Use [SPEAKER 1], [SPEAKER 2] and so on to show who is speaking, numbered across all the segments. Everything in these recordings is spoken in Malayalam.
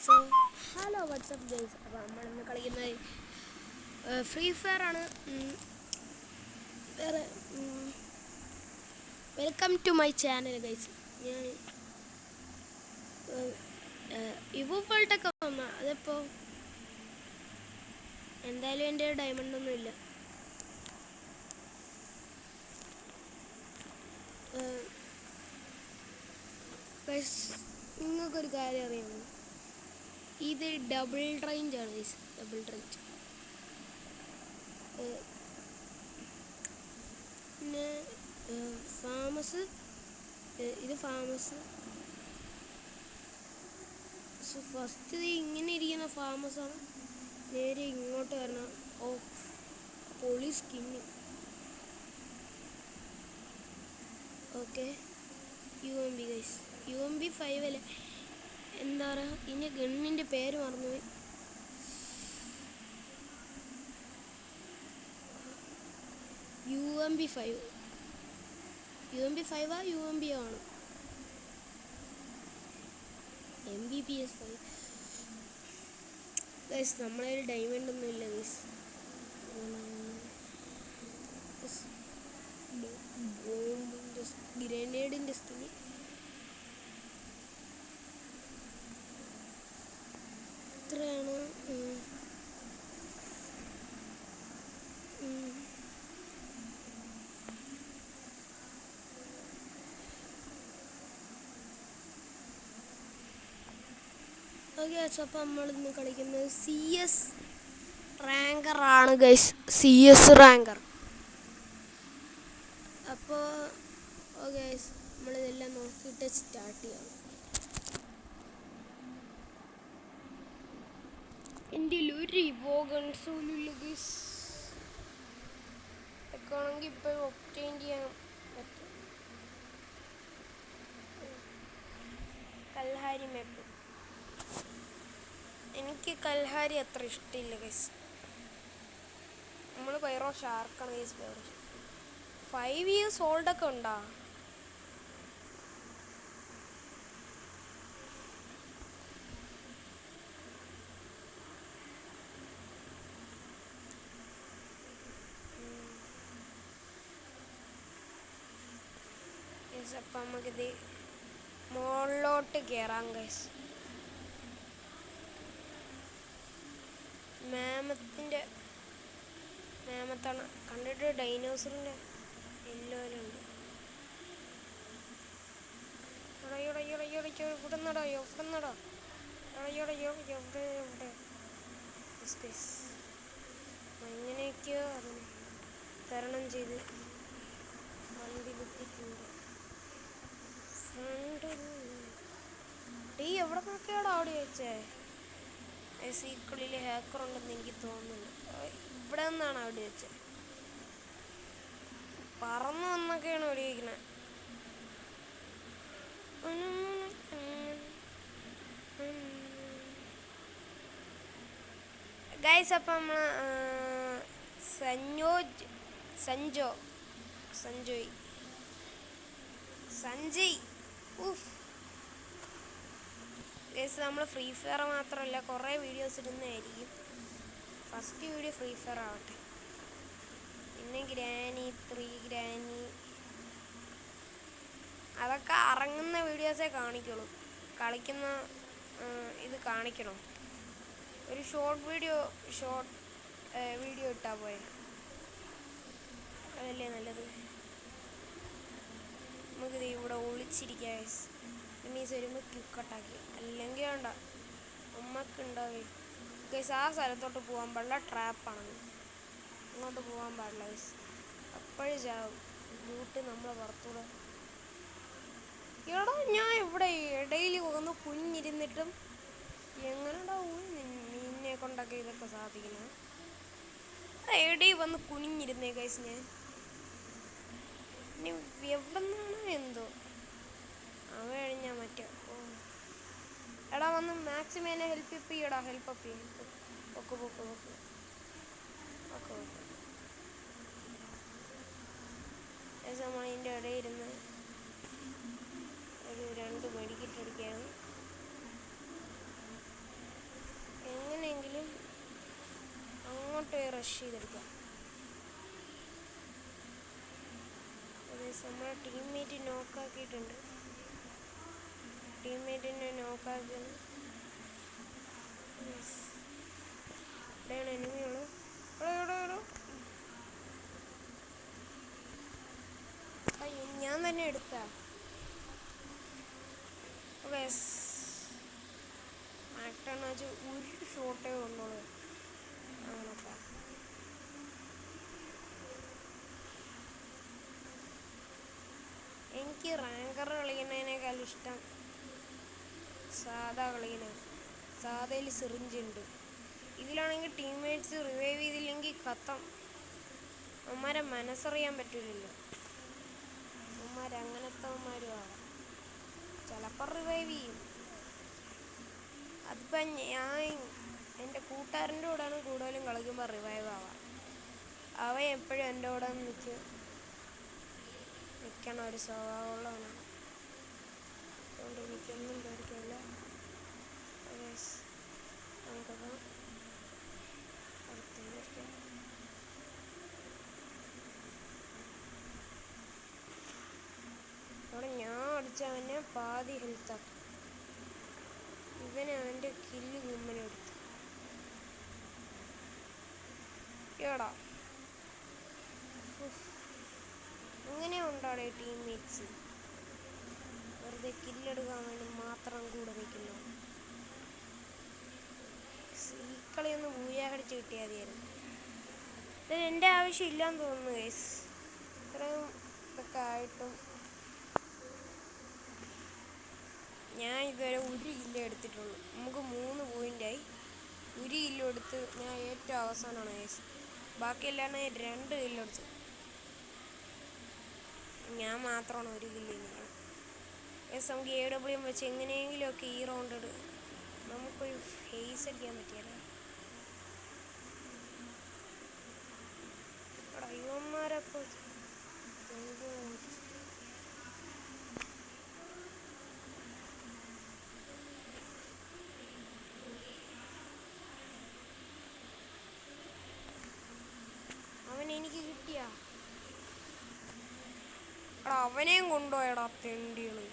[SPEAKER 1] So hello WhatsApp guys. അപ്പോൾ നമ്മളിന്ന് കളിക്കുന്നത് ഫ്രീ ഫയർ ആണ്. വേറെ welcome to my channel guys. ഞാൻ ഇവോ ഫോൾട്ടൊക്കെ വന്ന അതിപ്പോൾ എന്തായാലും എൻ്റെ ഡയമണ്ടൊന്നുമില്ല. നിങ്ങൾക്കൊരു കാര്യം അറിയാമോ? ഇത് ഡബിൾ റേഞ്ചാണ് ഗൈസ്, ഡബിൾ റേഞ്ച്. പിന്നെ ഫാമസ്, ഇത് ഫാമസ്. ഫസ്റ്റ് ഇങ്ങനെ ഇരിക്കുന്ന ഫാമസാണ്. നേരെ ഇങ്ങോട്ട് വരണം. ഓ പൊളി skin. Okay, UMP guys, UMP 5 അല്ലേ, എന്താ പറയുക, ഇനി ഗണ്ണിൻ്റെ പേര് മറന്നുപോയി. UMP 5, UMP 5 ആ UMP ആണ്, MBPS 5 ഗൈസ്. നമ്മളെ ഡയമണ്ട് ഒന്നും ഇല്ല ഗൈസ്. ബോംബിൻ്റെ ഗ്രനേഡിൻ്റെ സ്കിന് എത്രയാണ്? ഓക്കെ, അപ്പോൾ നമ്മളിന്ന് കളിക്കുന്നത് CS റാങ്കറാണ് ഗൈസ്, CS റാങ്കർ. അപ്പോൾ ഓക്കെ ഗൈസ്, നമ്മളിതെല്ലാം നോക്കിയിട്ട് സ്റ്റാർട്ട് ചെയ്യാം. എൻ്റെ ഒരു ഇവോ ഗൺസോലില്ല ഗൈസ്. ഒക്കെ ആണെങ്കിൽ ഇപ്പോൾ ഒപ്റ്റെയിൻ ചെയ്യാൻ പറ്റും. കൽഹാരി മാപ്പ്, എനിക്ക് കൽഹാരി അത്ര ഇഷ്ടമില്ല ഗൈസ്. നമ്മൾ പൈറോ ഷാർക്കാണ് ഗൈസ്. 5 years ഓൾഡൊക്കെ ഉണ്ടോ? അപ്പം നമുക്കിത് മുകളിലോട്ട് കയറാം ഗൈസ്. മാമത്താണ് കണ്ടിട്ട്. ഡൈനോസറിൻ്റെ എല്ലോലുണ്ട്. എങ്ങനെയൊക്കെയോ അതിന് തരണം ചെയ്ത് ഫ്രണ്ടിലെത്തിയിട്ടുണ്ട്. എവിടെ നോക്കിയാടോ അവിടെ വെച്ചേ? സീക്വലിൽ ഹാക്കർ ഉണ്ടെന്ന് എനിക്ക് തോന്നുന്നു. ഇവിടെ നിന്നാണ് അവിടെ വെച്ചത്. പറന്നു വന്നൊക്കെയാണ് അവിടെ ഇരിക്കണേ. ഗൈസ്, അപ്പം നമ്മൾ സഞ്ജയ് ഗൈസ്, നമ്മൾ ഫ്രീ ഫയർ മാത്രമല്ല കുറേ വീഡിയോസ് ഇടുന്നതായിരിക്കും. ഫസ്റ്റ് വീഡിയോ ഫ്രീ ഫയർ ആവട്ടെ, പിന്നെ ഗ്രാനി അതൊക്കെ ഇറങ്ങുന്ന വീഡിയോസേ കാണിക്കുള്ളൂ. കളിക്കുന്ന ഇത് കാണിക്കണോ? ഒരു ഷോർട്ട് വീഡിയോ ഇട്ടാൽ പോയെ, അതല്ലേ നല്ലത്. നമുക്കിത് ഇവിടെ ഒളിച്ചിരിക്കാം ഗൈസ്. മീൻസ് വരുമ്പോൾ ക്യുക്കട്ടാക്കി, അല്ലെങ്കിൽ വേണ്ട ഉമ്മക്കുണ്ടാവേ ഗൈസ്. ആ സ്ഥലത്തോട്ട് പോകാൻ പാടില്ല, ട്രാപ്പാണ്. അങ്ങോട്ട് പോകാൻ പാടില്ല ഗൈസ്, അപ്പോഴും ചാവും. ലൂട്ട് നമ്മളെ പുറത്തൂടെ. എടാ, ഞാൻ ഇവിടെ ഇടയിൽ വന്ന് കുഞ്ഞിരുന്നിട്ടും എങ്ങനെയുണ്ടാവും നിന്നെ കൊണ്ടൊക്കെ ഇതൊക്കെ സാധിക്കുന്നത്? ഇടയിൽ വന്ന് കുനിഞ്ഞിരുന്നേ ഗൈസ്. ഞാൻ ഇനി എവിടെ നിന്നാണോ എന്തോ അവ കഴിഞ്ഞാൽ മറ്റേ. എടാ, വന്ന് മാക്സിമം എന്നെ ഹെൽപ്പ് ചെയ്യടാ. ഹെൽപ്പ് പൊക്ക്. നമ്മൾ അതിൻ്റെ ഇടയിരുന്ന് ഒരു 2 മെഡിക്കറ്റ് അടിക്കുകയാണ്. റഷ് ചെയ്തെടുക്കാം. നമ്മളെ ടീംമേറ്റ് നോക്കാക്കിയിട്ടുണ്ട്. ടീംമേറ്റിനെ നോക്കാക്കുന്നു. ഇവിടെയാണ് എനിമിയുള്ളൂ. ഞാൻ തന്നെ എടുക്കാം. മാക്ടണാച്ച് ഒരു ഷോട്ടേ കൊണ്ടോളൂ. അങ്ങനപ്പാ എനിക്ക് റാങ്കർ കളിക്കുന്നതിനേക്കാൾ ഇഷ്ടം സാധാ കളിക്കുന്നതാണ്. സാധയിൽ സിറിഞ്ചുണ്ട്. ഇതിലാണെങ്കിൽ ടീംമേറ്റ്സ് റിവൈവ് ചെയ്തില്ലെങ്കിൽ കത്തം. അവന്മാരെ മനസ്സറിയാൻ പറ്റില്ലല്ലോ. അവന്മാരങ്ങനത്തവന്മാരും ആവാം. ചിലപ്പോൾ റിവൈവ് ചെയ്യും. അതിപ്പം ഞാൻ എൻ്റെ കൂട്ടുകാരൻ്റെ കൂടെയാണ് കൂടുതലും കളിക്കുമ്പോൾ റിവൈവ് ആവാം. അവൻ എപ്പോഴും എൻ്റെ കൂടെ നിൽക്കണ ഒരു സ്വഭാവമുള്ളവനാണ്. അതുകൊണ്ട് എനിക്കൊന്നും പേടിക്കില്ല. നമുക്കത് അടുത്തേക്കാം. അവിടെ ഞാൻ അടിച്ചവനെ പാതി ഹെൽത്താക്കി. ഇവനെ അവൻ്റെ കില്ല് കുമ്മനെടുത്തു. എടാ ഇങ്ങനെ ഉണ്ടാടെ ടീംമേറ്റ്സ് വെറുതെ കില്ലെടുക്കാൻ വേണ്ടി മാത്രം കൂടെ നിൽക്കുന്നു. ഈ കളിയൊന്ന് ഊയാടിച്ച് കിട്ടിയാൽ മതിയായിരുന്നു. ഇതിന് എൻ്റെ ആവശ്യമില്ലാന്ന് തോന്നുന്നു ഗൈസ്. ഇത്രയും ഇതൊക്കെ ആയിട്ടും ഞാൻ ഇതുവരെ ഒരു കില്ല് എടുത്തിട്ടുള്ളൂ. നമുക്ക് 3 പോയിൻ്റായി. ഒരു കില്ല് എടുത്ത് ഞാൻ ഏറ്റവും അവസാനമാണ് ഗൈസ്. ബാക്കിയെല്ലാം 2 കില്ല് എടുത്തു. ഞാൻ മാത്രമാണ് 1 കില്ല്. ഗൈസ് നമുക്ക് AWM വെച്ച് എങ്ങനെയെങ്കിലുമൊക്കെ ഈ റൗണ്ട് നമുക്കൊരു ഫേസ് അടിക്കാൻ പറ്റിയല്ലോ. ഇവന്മാരപ്പോൾ അവൻ എനിക്ക് കിട്ടിയ അവനെയും കൊണ്ടുപോയടാ തെണ്ടികള്.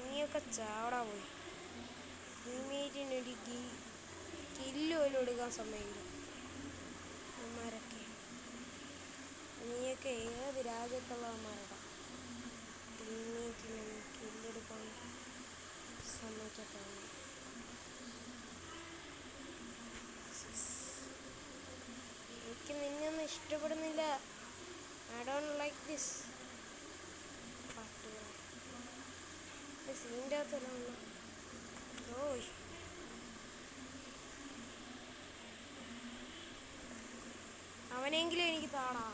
[SPEAKER 1] നീയൊക്കെ ചാവടാ പോയി. ടീമേറ്റിനൊരു കില്ല് പോലും എടുക്കാൻ സമ്മതിക്കില്ല അവന്മാരൊക്കെ. നീയൊക്കെ ഏത് രാജ്യത്തുള്ളവന്മാരടാ ടീമേറ്റിനൊന്നും കില്ലെടുക്കാൻ സമ്മതിക്കാത്തവന്മാർ. എനിക്ക് നിന്നൊന്നും ഇഷ്ടപ്പെടുന്നില്ല. I don't like this. സീൻ്റെ അകത്തുള്ള അവനെങ്കിലും എനിക്ക് താടാ.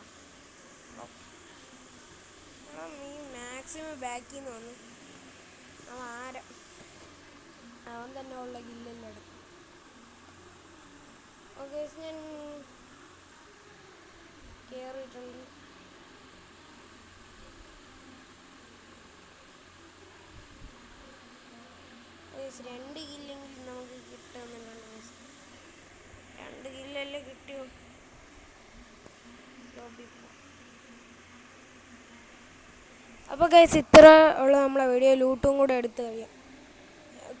[SPEAKER 1] നീ മാക്സിമം ബാക്കിൽ നിന്ന് വന്നു. അവൻ തന്നെ ഉള്ള ഗില്ലെല്ലാം എടുത്തു. ഓക്കെ ഞാൻ കയറിയിട്ടുണ്ട്. ഗൈസ് 2 കില്ലെങ്കിലും നമുക്ക് കിട്ടുമെന്നുണ്ട്. 2 കില്ലല്ലേ കിട്ടിയോ. അപ്പോൾ ഗൈസ് ഇത്ര ഉള്ള നമ്മളെ വീഡിയോ. ലൂട്ടും കൂടെ എടുത്ത്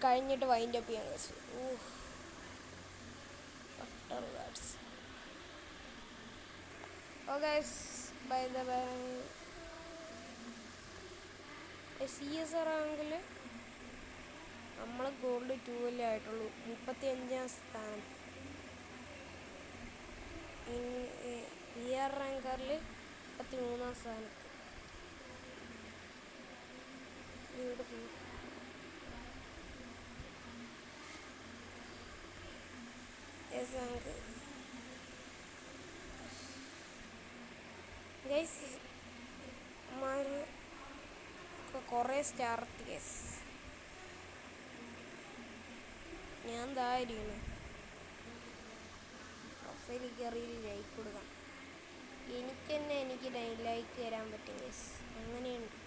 [SPEAKER 1] കഴിഞ്ഞിട്ട് വൈൻഡ് അപ്പ് ചെയ്യാം guys. Guys by the by. CSR ആണെങ്കിൽ നമ്മൾ ഗോൾഡ് 2 ആയിട്ടുള്ളൂ. 35-ാം സ്ഥാനത്ത്. PR റാങ്കറിൽ 33-ാം സ്ഥാനത്ത്. വീട് പോയി ഗൈസ് കുറേ സ്റ്റാർ കേസ് ഞാൻ തായിരിക്കണം. പ്രൊഫൈലിൽ കയറി ലൈക്ക് കൊടുക്കാം. എനിക്ക് ലൈക്ക് തരാൻ പറ്റും ഗൈസ്. അങ്ങനെയുണ്ട്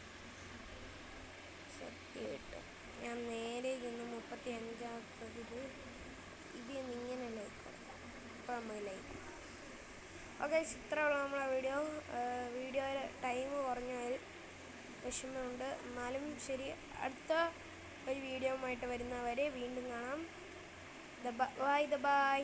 [SPEAKER 1] സത്യമായിട്ടും. ഞാൻ ഞാൻ നേരെ ചെന്ന് 35-ാമത്തത് ഇത് ഇങ്ങനെ ലൈക്ക് ഇപ്പം നമ്മൾ ലൈക്ക്. ഓക്കെ, ഇത്രയുള്ള നമ്മളെ വീഡിയോയിൽ ടൈം കുറഞ്ഞതിൽ വിഷമമുണ്ട്. എന്നാലും ശരി, അടുത്ത ഒരു വീഡിയോ ആയിട്ട് വരുന്നവരെ വീണ്ടും കാണാം. ബൈ.